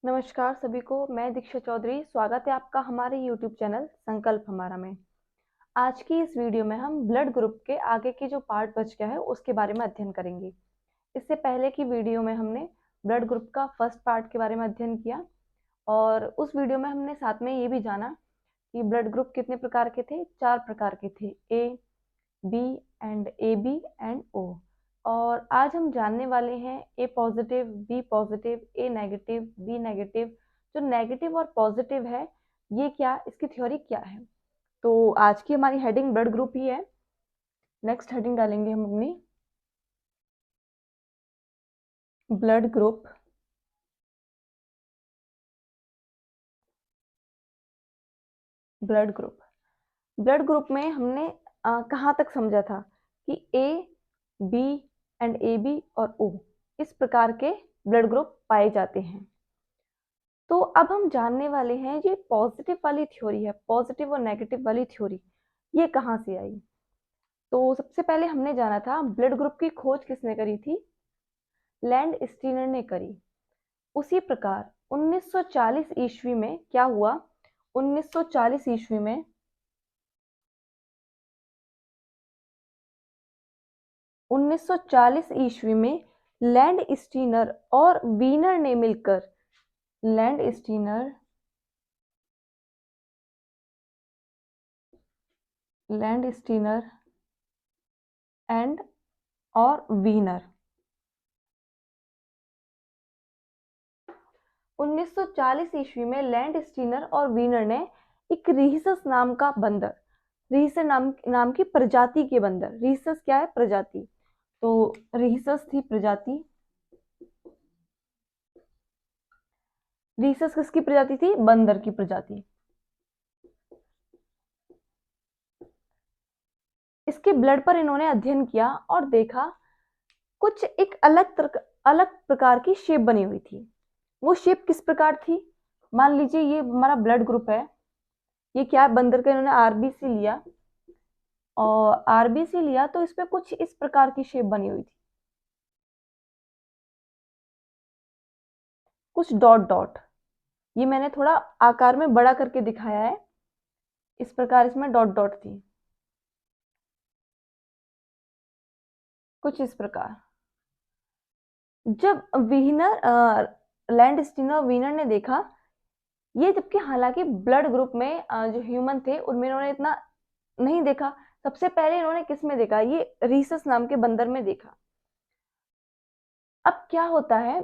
नमस्कार सभी को, मैं दीक्षा चौधरी। स्वागत है आपका हमारे YouTube चैनल संकल्प हमारा में। आज की इस वीडियो में हम ब्लड ग्रुप के आगे की जो पार्ट बच गया है उसके बारे में अध्ययन करेंगे। इससे पहले की वीडियो में हमने ब्लड ग्रुप का फर्स्ट पार्ट के बारे में अध्ययन किया और उस वीडियो में हमने साथ में ये भी जाना कि ब्लड ग्रुप कितने प्रकार के थे। 4 प्रकार के थे, A, B and A B and O. और आज हम जानने वाले हैं A positive, B positive, A negative, B negative. जो नेगेटिव और पॉजिटिव है ये क्या, इसकी थ्योरी क्या है। तो आज की हमारी हेडिंग ब्लड ग्रुप ही है। नेक्स्ट हेडिंग डालेंगे हम अपनी blood group. Blood group blood group में हमने कहाँ तक समझा था कि ए, बी एंड ए बी और ओ इस प्रकार के ब्लड ग्रुप पाए जाते हैं। तो अब हम जानने वाले हैं ये पॉजिटिव वाली थ्योरी है, पॉजिटिव और नेगेटिव वाली थ्योरी ये कहाँ से आई। तो सबसे पहले हमने जाना था ब्लड ग्रुप की खोज किसने करी थी, लैंड स्टीनर ने करी। उसी प्रकार 1940 ईस्वी में क्या हुआ, 1940 ईस्वी में 1940 ईस्वी में लैंड स्टीनर और वीनर ने मिलकर, लैंड स्टीनर एंड और वीनर 1940 ईस्वी में लैंड स्टीनर और वीनर ने एक रीसस नाम का बंदर, रीसस नाम की प्रजाति के बंदर। रीसस क्या है, प्रजाति। तो रीसस थी प्रजाति। रीसस किसकी प्रजाति थी, बंदर की प्रजाति। इसके ब्लड पर इन्होंने अध्ययन किया और देखा कुछ एक अलग प्रकार की शेप बनी हुई थी। वो शेप किस प्रकार थी, मान लीजिए ये हमारा ब्लड ग्रुप है, ये क्या है, बंदर का इन्होंने आरबीसी लिया और आरबीसी लिया तो इसमें कुछ इस प्रकार की शेप बनी हुई थी, कुछ डॉट डॉट। ये मैंने थोड़ा आकार में बड़ा करके दिखाया है। इस प्रकार इसमें डॉट डॉट थी, कुछ इस प्रकार। जब वीनर लैंड स्टीनर वीनर ने देखा ये, जबकि हालांकि ब्लड ग्रुप में जो ह्यूमन थे उनमें इन्होंने इतना नहीं देखा। सबसे पहले इन्होंने किस में देखा, ये रीसस नाम के बंदर में देखा। अब क्या होता है,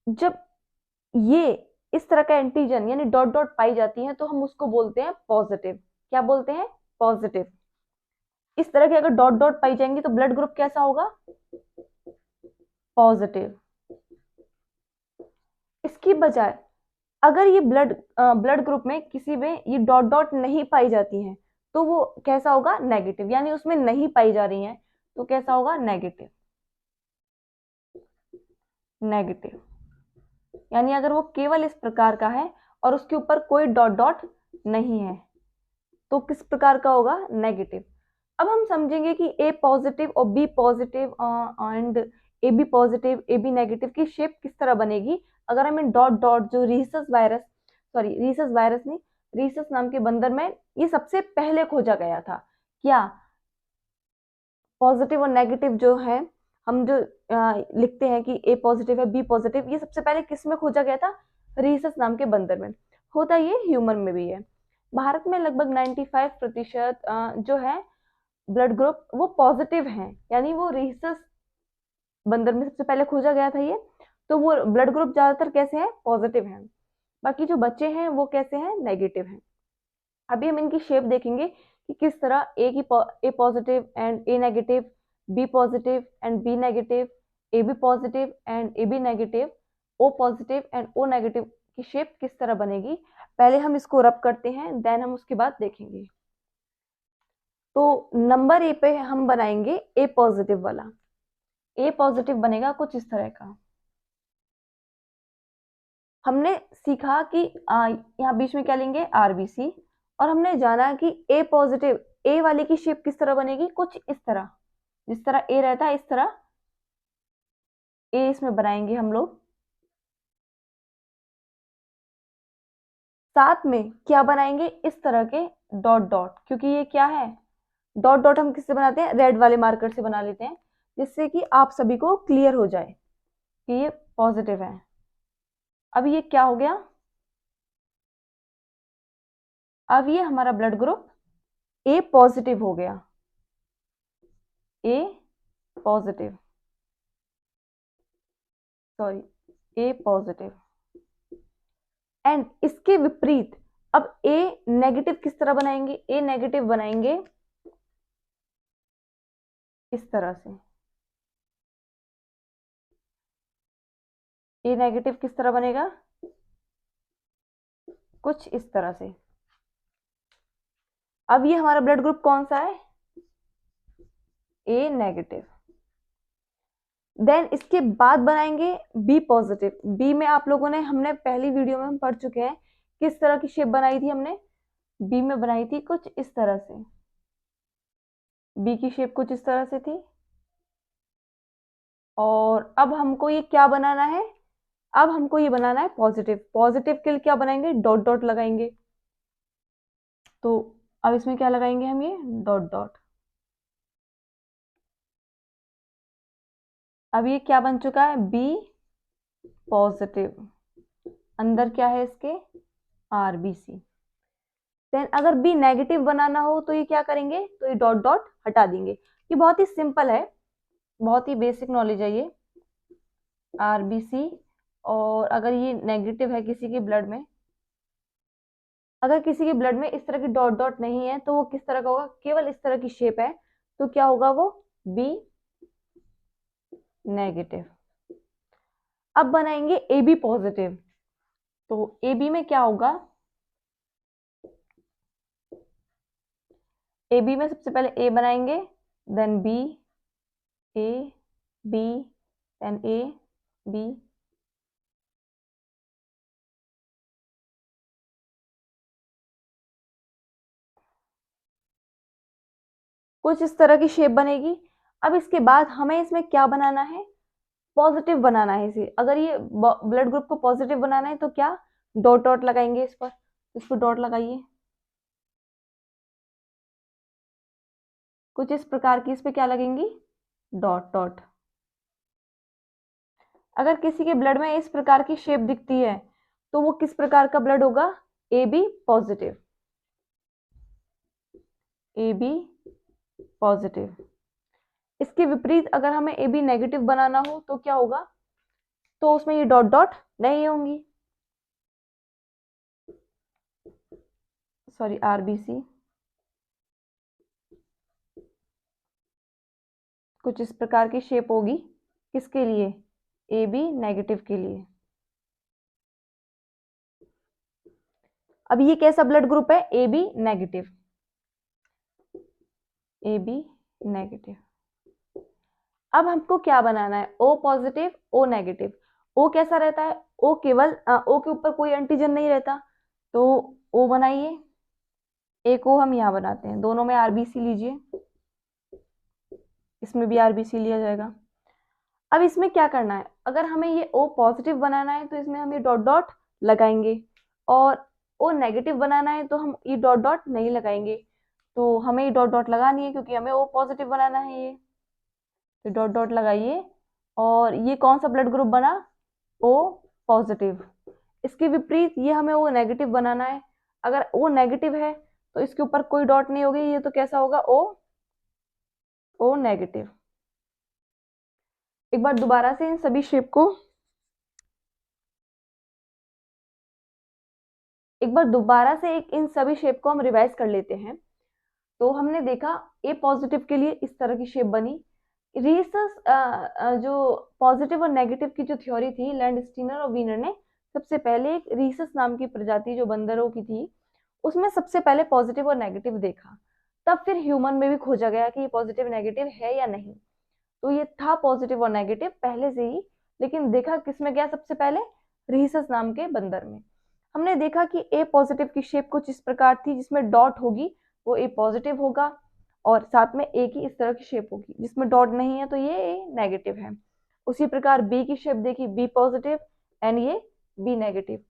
जब ये इस तरह का एंटीजन यानी डॉट डॉट पाई जाती है तो हम उसको बोलते हैं पॉजिटिव। क्या बोलते हैं, पॉजिटिव। इस तरह के अगर डॉट डॉट पाई जाएंगी तो ब्लड ग्रुप कैसा होगा, पॉजिटिव। इसकी बजाय अगर ये ब्लड ग्रुप में किसी में ये डॉट डॉट नहीं पाई जाती हैं तो वो कैसा होगा, नेगेटिव। यानी उसमें नहीं पाई जा रही हैं तो कैसा होगा, नेगेटिव। नेगेटिव यानी अगर वो केवल इस प्रकार का है और उसके ऊपर कोई डॉट डॉट नहीं है तो किस प्रकार का होगा, नेगेटिव। अब हम समझेंगे कि ए पॉजिटिव और B positive and A B positive, A B negative की शेप किस तरह बनेगी अगर हम इन डॉट डॉट जो रीसस वायरस नहीं, रीसस नाम के बंदर में ये सबसे पहले खोजा गया था। क्या, पॉजिटिव और नेगेटिव जो है, हम जो लिखते हैं कि ए पॉजिटिव है, बी पॉजिटिव, ये सबसे पहले किस में खोजा गया था, रीसस नाम के बंदर में। होता ये ह्यूमन में भी है। भारत में लगभग 95% जो है ब्लड ग्रुप वो पॉजिटिव हैं, यानी वो रीसस बंदर में सबसे पहले खोजा गया था ये, तो वो ब्लड ग्रुप ज्यादातर कैसे हैं, पॉजिटिव हैं। बाकी जो बच्चे हैं वो कैसे हैं, नेगेटिव हैं। अभी हम इनकी शेप देखेंगे कि किस तरह A positive and A negative, B positive and B negative, A B positive and A B negative, O positive and O negative की शेप किस तरह बनेगी। पहले हम इसको रब करते हैं, देन हम उसके बाद देखेंगे। तो नंबर ए पे हम बनाएंगे ए पॉजिटिव वाला। ए पॉजिटिव बनेगा कुछ इस तरह का। हमने सीखा कि यहाँ बीच में क्या लेंगे, आरबीसी, और हमने जाना कि ए पॉजिटिव, ए वाले की शेप किस तरह बनेगी, कुछ इस तरह, जिस तरह ए रहता है इस तरह ए इसमें बनाएंगे हम लोग। साथ में क्या बनाएंगे, इस तरह के डॉट डॉट, क्योंकि ये क्या है, डॉट डॉट हम किससे बनाते हैं, रेड वाले मार्कर से बना लेते हैं, जिससे कि आप सभी को क्लियर हो जाए कि ये पॉजिटिव है। अब ये क्या हो गया, अब ये हमारा ब्लड ग्रुप ए पॉजिटिव हो गया, A positive, sorry A positive. And इसके विपरीत अब ए नेगेटिव किस तरह बनाएंगे, ए नेगेटिव बनाएंगे इस तरह से, ए नेगेटिव किस तरह बनेगा, कुछ इस तरह से। अब ये हमारा ब्लड ग्रुप कौन सा है, ए नेगेटिव। देन इसके बाद बनाएंगे बी पॉजिटिव। बी में आप लोगों ने, हमने पहली वीडियो में हम पढ़ चुके हैं किस तरह की शेप बनाई थी हमने, बी में बनाई थी कुछ इस तरह से, बी की शेप कुछ इस तरह से थी। और अब हमको ये क्या बनाना है, अब हमको ये बनाना है पॉजिटिव। पॉजिटिव के लिए क्या बनाएंगे, डॉट डॉट लगाएंगे। तो अब इसमें क्या लगाएंगे हम, ये डॉट डॉट। अब ये क्या बन चुका है, बी पॉजिटिव, अंदर क्या है इसके, आरबीसी। देन अगर बी नेगेटिव बनाना हो तो ये क्या करेंगे, तो ये डॉट डॉट हटा देंगे। ये बहुत ही सिंपल है, बहुत ही बेसिक नॉलेज है ये, आरबीसी। और अगर ये नेगेटिव है किसी के ब्लड में, अगर किसी के ब्लड में इस तरह की डॉट डॉट नहीं है तो वो किस तरह का होगा, केवल इस तरह की शेप है, तो क्या होगा वो, बी नेगेटिव। अब बनाएंगे ए बी पॉजिटिव। तो ए बी में क्या होगा, ए बी में सबसे पहले ए बनाएंगे, then B, A B, then A B. कुछ इस तरह की शेप बनेगी। अब इसके बाद हमें इसमें क्या बनाना है, पॉजिटिव बनाना है इसे। अगर ये ब्लड ग्रुप को पॉजिटिव बनाना है तो क्या, डॉट डॉट लगाएंगे इस पर, इस पर डॉट लगाइए कुछ इस प्रकार की, इस पे क्या लगेंगी, डॉट डॉट। अगर किसी के ब्लड में इस प्रकार की शेप दिखती है तो वो किस प्रकार का ब्लड होगा, A B positive, A B positive. इसके विपरीत अगर हमें ए बी नेगेटिव बनाना हो तो क्या होगा, तो उसमें ये डॉट डॉट नहीं होंगी, सॉरी आरबीसी। कुछ इस प्रकार की शेप होगी, किसके लिए, ए बी नेगेटिव के लिए। अब ये कैसा ब्लड ग्रुप है, A B negative, A B negative. अब हमको क्या बनाना है, ओ पॉजिटिव ओ नेगेटिव। ओ कैसा रहता है, ओ केवल ओ के ऊपर कोई एंटीजन नहीं रहता, तो ओ बनाइए, एक ओ हम यहाँ बनाते हैं, दोनों में आरबीसी लीजिए, इसमें भी आरबीसी लिया जाएगा। अब इसमें क्या करना है, अगर हमें ये ओ पॉजिटिव बनाना है तो इसमें हम ये डॉट डॉट लगाएंगे, और ओ नेगेटिव बनाना है तो हम ये डॉट डॉट नहीं लगाएंगे। तो हमें ये डॉट डॉट लगानी है क्योंकि हमें ओ पॉजिटिव बनाना है ये, तो डॉट डॉट लगाइए। और ये कौन सा ब्लड ग्रुप बना, ओ पॉजिटिव। इसके विपरीत ये हमें ओ नेगेटिव बनाना है। अगर ओ नेगेटिव है तो इसके ऊपर कोई डॉट नहीं होगी, ये तो कैसा होगा, ओ नेगेटिव। एक बार दोबारा से इन सभी शेप को, एक बार दोबारा से एक इन सभी शेप को हम रिवाइज कर लेते हैं। तो हमने देखा ए पॉजिटिव के लिए इस तरह की शेप बनी। रीसस जो पॉजिटिव और नेगेटिव की जो थ्योरी थी, लैंडस्टीनर और वीनर ने सबसे पहले एक रीसस नाम की प्रजाति जो बंदरों की थी, उसमें सबसे पहले पॉजिटिव और नेगेटिव देखा। तब फिर ह्यूमन में भी खोजा गया कि ये पॉजिटिव नेगेटिव है या नहीं। तो ये था पॉजिटिव और नेगेटिव पहले से ही, लेकिन देखा किसमें गया, सबसे पहले रीसस नाम के बंदर में। हमने देखा कि ए पॉजिटिव की शेप कुछ इस प्रकार थी, जिसमें डॉट होगी वो ए पॉजिटिव होगा, और साथ में ए की इस तरह की शेप होगी, जिसमें डॉट नहीं है तो ये ए नेगेटिव है। उसी प्रकार बी की शेप देखी, बी पॉजिटिव एंड ये B negative.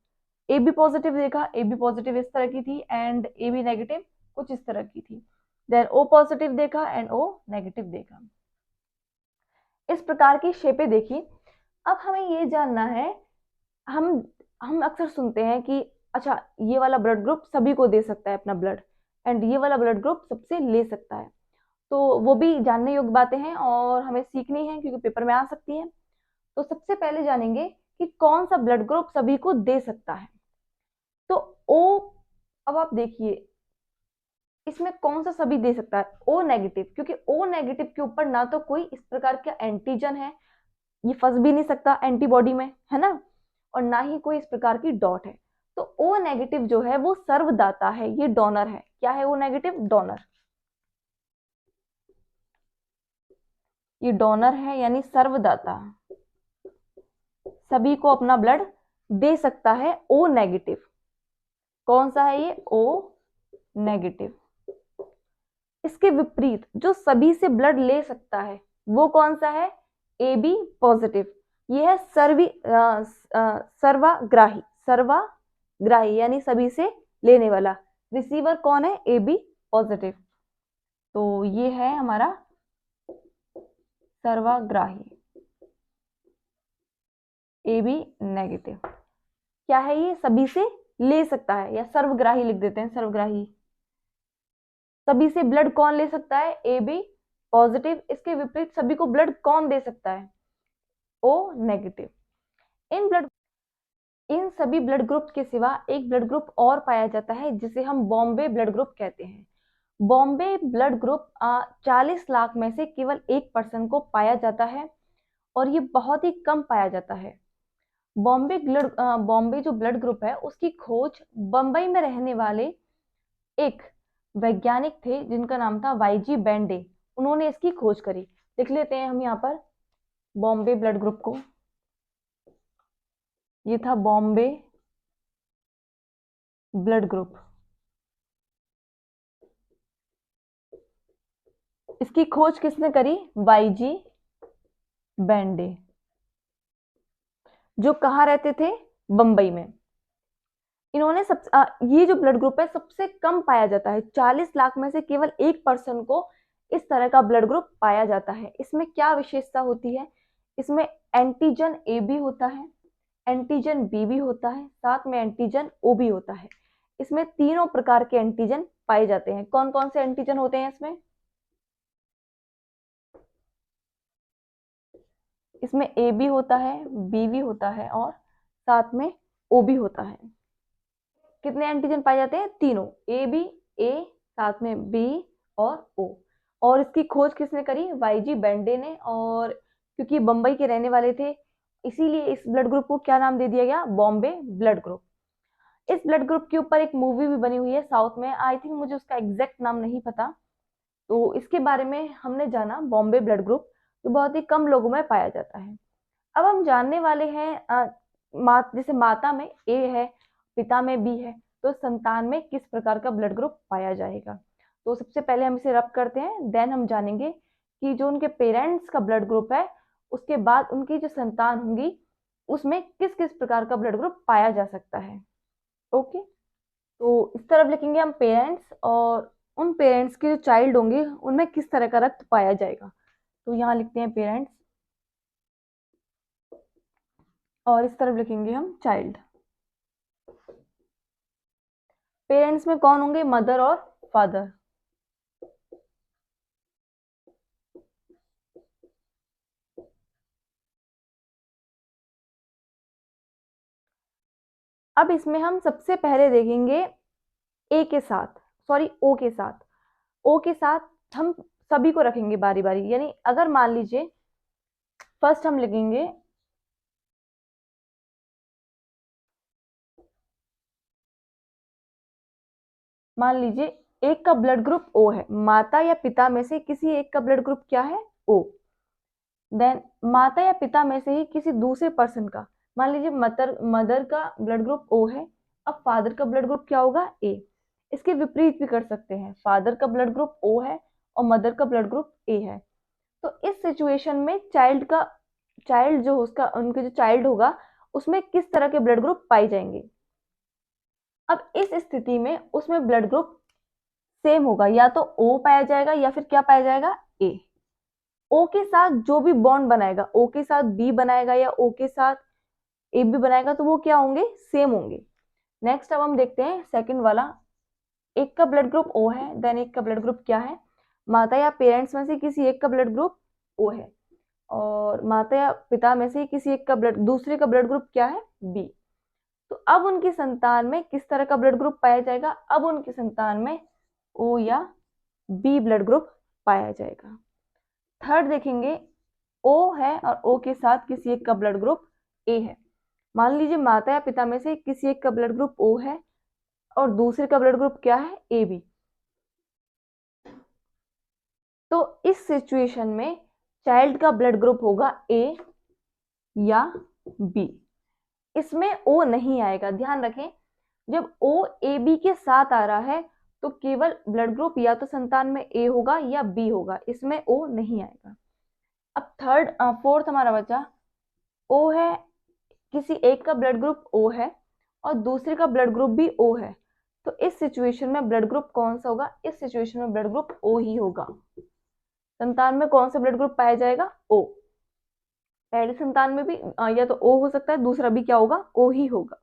A B positive देखा, ए बी पॉजिटिव इस तरह की थी एंड ए बी नेगेटिव कुछ इस तरह की थी। देन ओ पॉजिटिव देखा एंड ओ नेगेटिव देखा। इस प्रकार की शेपें देखी। अब हमें ये जानना है, हम हम अक्सर सुनते हैं कि अच्छा ये वाला ब्लड ग्रुप सभी को दे सकता है अपना ब्लड एंड ये वाला ब्लड ग्रुप सबसे ले सकता है। तो वो भी जानने योग्य बातें हैं और हमें सीखनी है क्योंकि पेपर में आ सकती है। तो सबसे पहले जानेंगे कि कौन सा ब्लड ग्रुप सभी को दे सकता है। तो ओ, अब आप देखिए इसमें कौन सा सभी दे सकता है, ओ नेगेटिव, क्योंकि ओ नेगेटिव के ऊपर ना तो कोई इस प्रकार का एंटीजन है, ये फंस भी नहीं सकता एंटीबॉडी में, है ना, और ना ही कोई इस प्रकार की डॉट है। तो ओ नेगेटिव जो है वो सर्वदाता है, ये डोनर है। क्या है ओ नेगेटिव? डोनर। ये डोनर है यानी सर्वदाता, सभी को अपना ब्लड दे सकता है ओ नेगेटिव। कौन सा है ये? O negative. इसके विपरीत जो सभी से ब्लड ले सकता है वो कौन सा है? A B positive. यह है सर्वाग्राही, सर्वाग्राही यानी सभी से लेने वाला। रिसीवर कौन है? A B positive. तो ये है हमारा सर्वाग्राही, ए बी नेगेटिव। क्या है ये? सभी से ले सकता है, या सर्वग्राही लिख देते हैं, सर्वग्राही। सभी से ब्लड कौन ले सकता है? A B positive. इसके विपरीत सभी को ब्लड कौन दे सकता है? O negative. इन सभी ब्लड ग्रुप के सिवा एक ब्लड ग्रुप और पाया जाता है जिसे हम बॉम्बे ब्लड ग्रुप कहते हैं। बॉम्बे ब्लड ग्रुप 40 लाख में से केवल 1% को पाया जाता है और ये बहुत ही कम पाया जाता है। बॉम्बे जो ब्लड ग्रुप है उसकी खोज बंबई में रहने वाले एक वैज्ञानिक थे जिनका नाम था वाईजी बेंडे। उन्होंने इसकी खोज करी। लिख लेते हैं हम यहाँ पर बॉम्बे ब्लड ग्रुप को। ये था बॉम्बे ब्लड ग्रुप। इसकी खोज किसने करी? वाईजी बेंडे, जो कहाँ रहते थे? बंबई में। इन्होंने ये जो ब्लड ग्रुप है सबसे कम पाया जाता है, 40 लाख में से केवल 1% को इस तरह का ब्लड ग्रुप पाया जाता है। इसमें क्या विशेषता होती है? इसमें एंटीजन ए भी होता है, एंटीजन बी भी होता है, साथ में एंटीजन ओ भी होता है। इसमें तीनों प्रकार के एंटीजन पाए जाते हैं। कौन कौन से एंटीजन होते हैं इसमें? इसमें ए भी होता है, बी भी होता है और साथ में ओ भी होता है। कितने एंटीजन पाए जाते हैं? तीनों, ए बी, ए साथ में बी और ओ। और इसकी खोज किसने करी? वाईजी बेंडे ने। और क्योंकि बंबई के रहने वाले थे इसीलिए इस ब्लड ग्रुप को क्या नाम दे दिया गया? Bombay blood group. इस ब्लड ग्रुप के ऊपर एक मूवी भी बनी हुई है साउथ में, आई थिंक मुझे उसका एग्जैक्ट नाम नहीं पता। तो इसके बारे में हमने जाना बॉम्बे ब्लड ग्रुप, जो बहुत ही कम लोगों में पाया जाता है। अब हम जानने वाले हैं जैसे माता में ए है, पिता में बी है, तो संतान में किस प्रकार का ब्लड ग्रुप पाया जाएगा। तो सबसे पहले हम इसे रब करते हैं, देन हम जानेंगे कि जो उनके पेरेंट्स का ब्लड ग्रुप है उसके बाद उनकी जो संतान होंगी उसमें किस किस प्रकार का ब्लड ग्रुप पाया जा सकता है। ओके, तो इस तरफ लिखेंगे हम पेरेंट्स, और उन पेरेंट्स के जो चाइल्ड होंगे उनमें किस तरह का रक्त पाया जाएगा। तो यहाँ लिखते हैं पेरेंट्स और इस तरफ लिखेंगे हम चाइल्ड। पेरेंट्स में कौन होंगे? मदर और फादर। अब इसमें हम सबसे पहले देखेंगे ए के साथ, सॉरी ओ के साथ। ओ के साथ हम सभी को रखेंगे बारी बारी, यानी अगर मान लीजिए फर्स्ट हम लिखेंगे मान लीजिए एक का ब्लड ग्रुप ओ है, माता या पिता में से किसी एक का ब्लड ग्रुप क्या है? ओ। देन माता या पिता में से ही किसी दूसरे पर्सन का, मान लीजिए मदर का ब्लड ग्रुप ओ है, अब फादर का ब्लड ग्रुप क्या होगा? ए। इसके विपरीत भी कर सकते हैं, फादर का ब्लड ग्रुप ओ है और मदर का ब्लड ग्रुप ए है। तो इस सिचुएशन में चाइल्ड जो उसका उनके जो चाइल्ड होगा उसमें किस तरह के ब्लड ग्रुप पाए जाएंगे? अब इस स्थिति में उसमें ब्लड ग्रुप सेम होगा, या तो O पाया जाएगा या फिर क्या पाया जाएगा, A। O के साथ जो भी बॉन्ड बनाएगा, O के साथ B बनाएगा या O के साथ AB बनाएगा, तो वो क्या होंगे, सेम होंगे। नेक्स्ट अब हम देखते हैं सेकंड वाला। एक का ब्लड ग्रुप O है, देन एक का ब्लड ग्रुप क्या है, माता या पेरेंट्स में से किसी एक का ब्लड ग्रुप O है, और माता या पिता में से किसी एक का दूसरे का ब्लड ग्रुप क्या है, B। तो अब उनकी संतान में किस तरह का ब्लड ग्रुप पाया जाएगा, अब उनकी संतान में O या B ब्लड ग्रुप पाया जाएगा। थर्ड देखेंगे, O है और O के साथ किसी एक का ब्लड ग्रुप A है। मान लीजिए माता या पिता में से किसी एक का ब्लड ग्रुप O है और दूसरे का ब्लड ग्रुप क्या है, AB। तो इस सिचुएशन में चाइल्ड का ब्लड ग्रुप होगा A या B। इसमें O नहीं आएगा, ध्यान रखें, जब O AB के साथ आ रहा है तो केवल ब्लड ग्रुप या तो संतान में A होगा या B होगा, इसमें O नहीं आएगा। अब फोर्थ हमारा बचा, O है, किसी एक का ब्लड ग्रुप O है और दूसरे का ब्लड ग्रुप भी O है, तो इस सिचुएशन में ब्लड ग्रुप कौन सा होगा, इस सिचुएशन में ब्लड ग्रुप O ही होगा। संतान में कौन सा ब्लड ग्रुप पाया जाएगा, O। पहली संतान में भी या तो O हो सकता है, दूसरा भी क्या होगा, O ही होगा।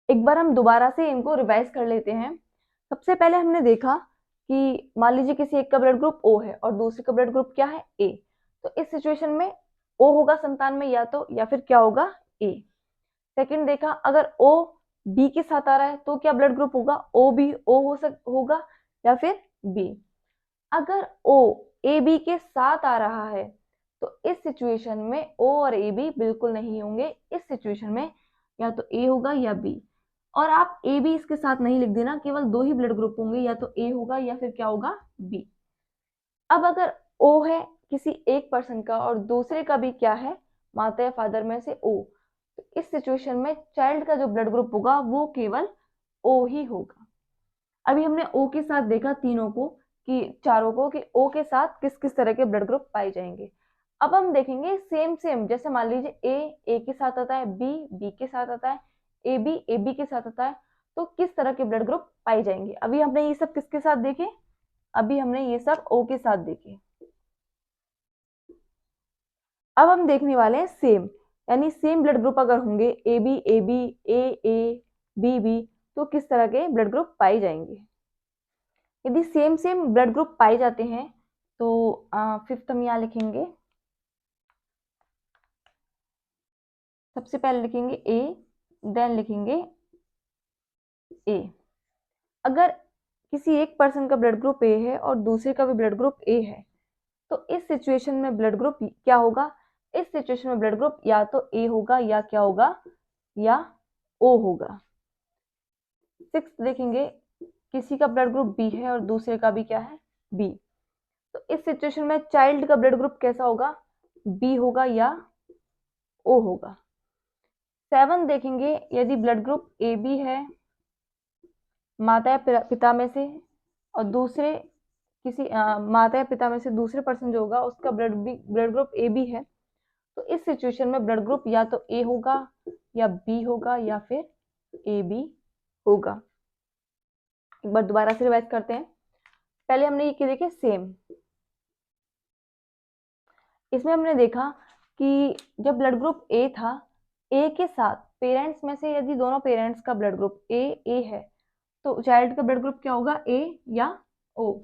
एक बार हम दोबारा से इनको रिवाइज कर लेते हैं। सबसे पहले हमने देखा कि मान लीजिए किसी एक का ब्लड ग्रुप O है और दूसरे का ब्लड ग्रुप क्या है, A। तो इस सिचुएशन में O होगा संतान में, या तो या फिर क्या होगा, A। सेकंड देखा, अगर O B के साथ आ रहा है तो क्या ब्लड ग्रुप होगा, O भी O होगा या फिर B। अगर O AB के साथ आ रहा है तो इस सिचुएशन में O और AB बिल्कुल नहीं होंगे, इस सिचुएशन में या तो A होगा या B। और आप AB इसके साथ नहीं लिख देना, केवल दो ही ब्लड ग्रुप होंगे, या तो A होगा या फिर क्या होगा, B। अब अगर O है किसी एक पर्सन का और दूसरे का भी क्या है, माता या फादर में से O, तो इस सिचुएशन में चाइल्ड का जो ब्लड ग्रुप होगा वो केवल O ही होगा। अभी हमने O के साथ देखा तीनों को, कि चारों को, कि O के साथ किस किस तरह के ब्लड ग्रुप पाए जाएंगे। अब हम देखेंगे सेम सेम, जैसे मान लीजिए A के साथ आता है, B के साथ आता है, AB के साथ आता है, तो किस तरह के ब्लड ग्रुप पाए जाएंगे। अभी हमने ये सब किसके साथ देखे, अभी हमने ये सब O के साथ देखे। अब हम देखने वाले हैं सेम, यानी सेम ब्लड ग्रुप अगर होंगे AB A B, तो किस तरह के ब्लड ग्रुप पाए जाएंगे। यदि सेम सेम ब्लड ग्रुप पाए जाते हैं तो फिफ्थ हम यहाँ लिखेंगे, सबसे पहले लिखेंगे A, देन लिखेंगे A। अगर किसी एक पर्सन का ब्लड ग्रुप A है और दूसरे का भी ब्लड ग्रुप A है, तो इस सिचुएशन में ब्लड ग्रुप क्या होगा, इस सिचुएशन में ब्लड ग्रुप या तो A होगा या क्या होगा, या O होगा। सिक्स्थ देखेंगे, किसी का ब्लड ग्रुप B है और दूसरे का भी क्या है, B, तो इस सिचुएशन में चाइल्ड का ब्लड ग्रुप कैसा होगा, B होगा या O होगा। सेवन देखेंगे, यदि ब्लड ग्रुप AB है माता या पिता में से, और दूसरे किसी माता या पिता में से दूसरे पर्सन जो होगा उसका ब्लड ग्रुप AB है, तो इस सिचुएशन में ब्लड ग्रुप या तो A होगा या B होगा या फिर AB होगा। एक बार दोबारा से रिवाइज करते हैं। पहले हमने ये देखे सेम, इसमें हमने देखा कि जब ब्लड ग्रुप A था, A के साथ पेरेंट्स में से यदि दोनों पेरेंट्स का ब्लड ग्रुप A है तो चाइल्ड का ब्लड ग्रुप क्या होगा, A या O।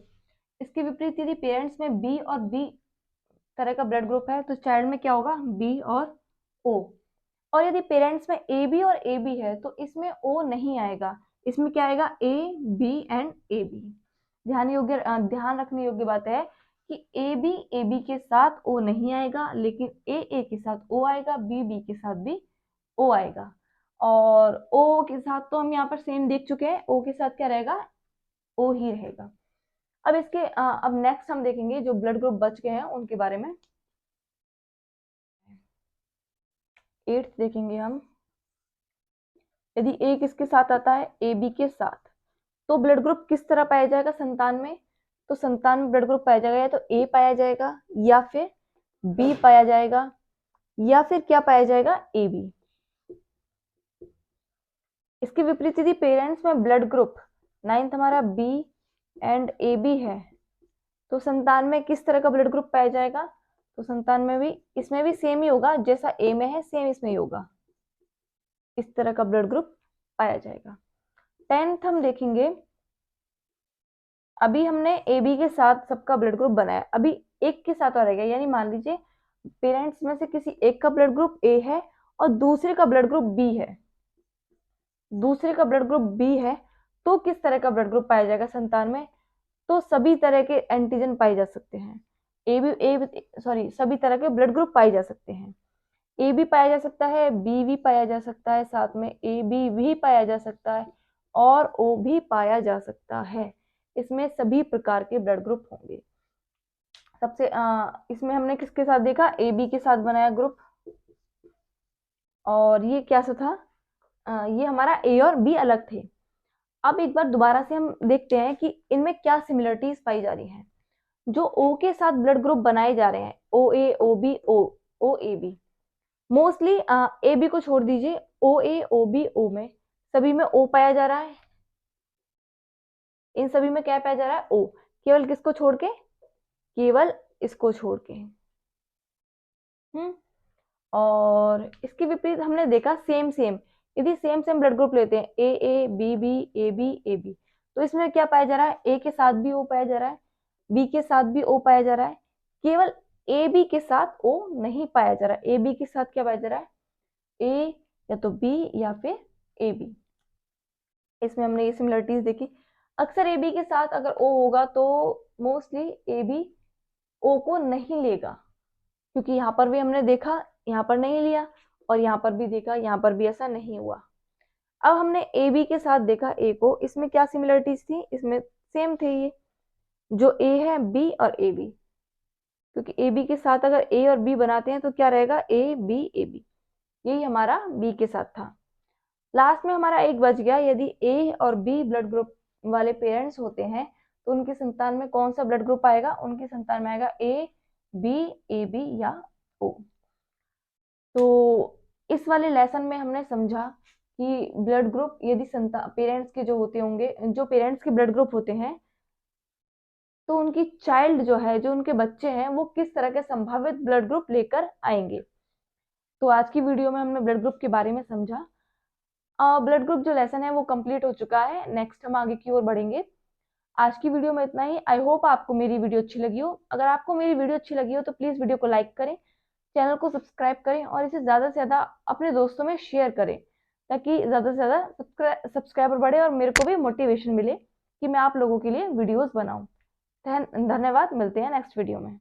इसके विपरीत यदि पेरेंट्स में B और B तरह का ब्लड ग्रुप है तो चाइल्ड में क्या होगा, B और O। और यदि पेरेंट्स में AB और AB है तो इसमें O नहीं आएगा, इसमें क्या आएगा, A B एंड AB। ध्यान रखने योग्य बात है कि AB के साथ O नहीं आएगा, लेकिन A के साथ O आएगा, B के साथ भी O आएगा। और O के साथ तो हम यहाँ पर सेम देख चुके हैं, O के साथ क्या रहेगा, O ही रहेगा। अब नेक्स्ट हम देखेंगे जो ब्लड ग्रुप बच गए हैं उनके बारे में। एट्थ देखेंगे हम, यदि A किसके साथ आता है, AB के साथ, तो ब्लड ग्रुप किस तरह पाया जाएगा संतान में, तो संतान में ब्लड ग्रुप पाया जाएगा या तो A पाया जाएगा या फिर B पाया जाएगा या फिर क्या पाया जाएगा, ए बी। इसके विपरीत यदि पेरेंट्स में ब्लड ग्रुप 9th हमारा बी एंड ए बी है, तो संतान में किस तरह का ब्लड ग्रुप पाया जाएगा, तो संतान में भी इसमें भी सेम ही होगा, जैसा ए में है सेम इसमें ही होगा, इस तरह का ब्लड ग्रुप पाया जाएगा। 10th हम देखेंगे, अभी हमने ए बी के साथ सबका ब्लड ग्रुप बनाया, अभी एक के साथ और रहेगा, यानी मान लीजिए पेरेंट्स में से किसी एक का ब्लड ग्रुप ए है और दूसरे का ब्लड ग्रुप बी है, दूसरे का ब्लड ग्रुप बी है, तो किस तरह का ब्लड ग्रुप पाया जाएगा संतान में, तो सभी तरह के एंटीजन पाए जा सकते हैं, सभी तरह के ब्लड ग्रुप पाए जा सकते हैं। ए बी पाया जा सकता है, बी भी पाया जा सकता है, साथ में ए बी भी पाया जा सकता है और ओ भी पाया जा सकता है। इसमें सभी प्रकार के ब्लड ग्रुप होंगे। सबसे इसमें हमने किसके साथ देखा, ए बी के साथ बनाया ग्रुप, और ये क्या सा था, ये हमारा ए और बी अलग थे। अब एक बार दोबारा से हम देखते हैं कि इनमें क्या सिमिलरिटीज पाई जा रही हैं। जो ओ के साथ ब्लड ग्रुप बनाए जा रहे हैं, O A, O B, O A B, mostly A B को छोड़ दीजिए, ओ ए, ओ बी, ओ में सभी में ओ पाया जा रहा है, इन सभी में क्या पाया जा रहा है, ओ, केवल किसको छोड़ के, केवल इसको छोड़ के। और इसके विपरीत हमने देखा सेम सेम, यदि सेम सेम ब्लड ग्रुप लेते हैं, A B B, A B A B, तो इसमें क्या पाया जा रहा है, ए के साथ भी ओ पाया जा रहा है, बी के साथ भी ओ पाया जा रहा है, केवल ए बी के साथ ओ नहीं पाया जा रहा है। ए बी के साथ क्या पाया जा रहा है, ए या तो बी या फिर ए बी। इसमें हमने ये सिमिलरिटीज देखी। अक्सर ए बी के साथ अगर ओ होगा तो मोस्टली ए बी ओ को नहीं लेगा, क्योंकि यहाँ पर भी हमने देखा, यहाँ पर नहीं लिया, और यहाँ पर भी देखा, यहाँ पर भी ऐसा नहीं हुआ। अब हमने ए बी के साथ देखा ए को, इसमें क्या सिमिलरिटीज थी, इसमें सेम थे ये, जो ए है बी और ए बी, क्योंकि ए बी के साथ अगर ए और बी बनाते हैं तो क्या रहेगा, ए बी ए बी, यही हमारा बी के साथ था। लास्ट में हमारा एक बच गया, यदि ए और बी ब्लड ग्रुप वाले पेरेंट्स होते हैं तो उनकी संतान में कौन सा ब्लड ग्रुप आएगा, उनकी संतान में आएगा ए बी, ए बी या ओ। तो इस वाले लेसन में हमने समझा कि ब्लड ग्रुप यदि संतान पेरेंट्स के जो होते होंगे, जो पेरेंट्स के ब्लड ग्रुप होते हैं, तो उनकी चाइल्ड जो है, जो उनके बच्चे हैं, वो किस तरह के संभावित ब्लड ग्रुप लेकर आएंगे। तो आज की वीडियो में हमने ब्लड ग्रुप के बारे में समझा। ब्लड ग्रुप जो लेसन है वो कंप्लीट हो चुका है, नेक्स्ट हम आगे की ओर बढ़ेंगे। आज की वीडियो में इतना ही। आई होप आपको मेरी वीडियो अच्छी लगी हो। अगर आपको मेरी वीडियो अच्छी लगी हो तो प्लीज वीडियो को लाइक करें, चैनल को सब्सक्राइब करें और इसे ज्यादा से ज्यादा अपने दोस्तों में शेयर करें, ताकि ज्यादा से ज्यादा सब्सक्राइबर बढ़े और मेरे को भी मोटिवेशन मिले कि मैं आप लोगों के लिए वीडियोस बनाऊं। धन्यवाद, मिलते हैं नेक्स्ट वीडियो में।